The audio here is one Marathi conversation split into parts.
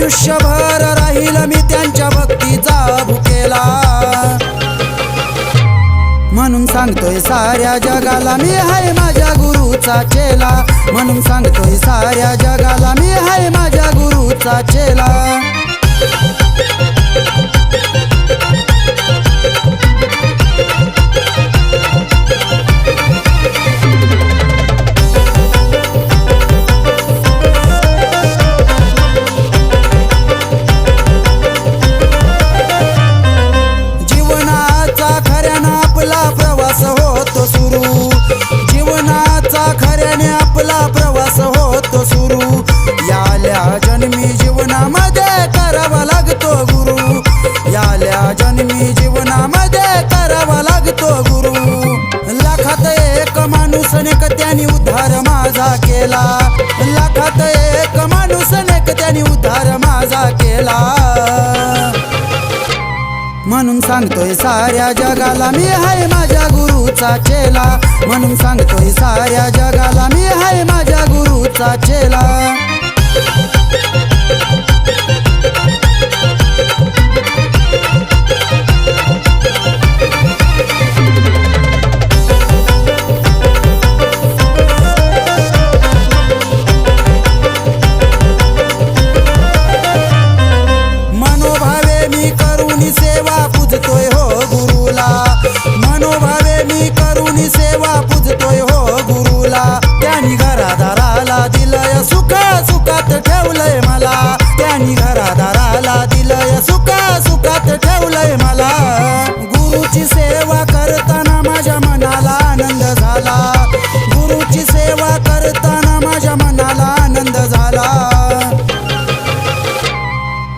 आयुष्यभर राहील मी त्यांच्या भक्तीचा भुकेला। म्हणून सांगतोय साऱ्या जगाला मी हाय माझ्या गुरुचा चेला। म्हणून सांगतोय साऱ्या जगाला मी हाय माझ्या गुरुचा चेला। प्रवास होतो सुरू, जीवनाचा खऱ्याने आपला प्रवास होतो सुरू। याल्या जन्मी जीवनामध्ये करावा लागतो गुरु, याल्या जन्मी जीवनामध्ये करावा लागतो गुरु। लाखात एक माणूस नेक त्याने उद्धार माझा केला, लाखात एक माणूस नेक त्याने उद्धार माझा केला। म्हणून सांगतोय साऱ्या जगाला मी हाय माझ्या गुरुचा चेला। म्हणून सांगतोय साऱ्या जगाला मी हाय माझ्या गुरुचा चेला। मनोभावे मी करून सेवा पूजतोय हो गुरुला, मनोभावे मी करून सेवा पूजतोय हो गुरुला। त्यांनी घरादाराला दिलंय सुख सुखात ठेवलंय मला, त्यांनी घरादाराला दिलंय सुख सुखात ठेवलंय मला। गुरुची सेवा करताना माझ्या मनाला आनंद झाला, गुरुची सेवा करताना माझ्या मनाला आनंद झाला।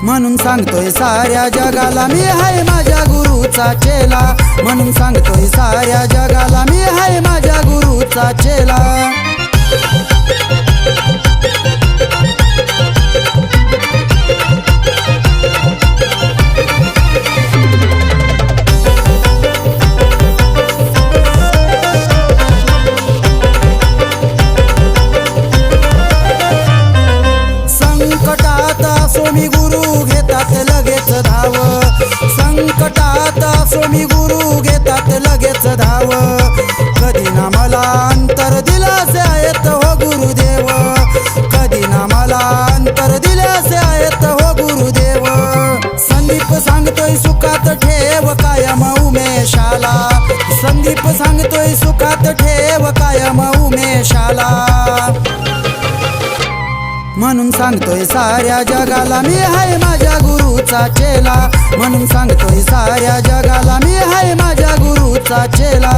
म्हणून सांगतोय साऱ्या जगाला मी हाय माझ्या गुरुचा चेला। म्हणून सांगतोय साऱ्या जगाला मी हाय माझ्या गुरुचा चेला। संकटात असो मी गुरु घेतात लगेच धाव, संकटात असो मी गुरु घेतात लगेच धाव। कधी ना मला अंतर दिलासे आहेत हो गुरुदेव, कधी ना मला अंतर दिलासे आहेत हो गुरुदेव। संदीप सांगतोय सुखात ठेव कायम उमेशाला, संदीप सांगतोय सुखात ठेव कायम उमेशाला। म्हणून सांगतोय साऱ्या जगाला मी हाय माझ्या गुरुचा चेला। म्हणून सांगतोय साऱ्या जगाला मी हाय माझ्या गुरुचा चेला।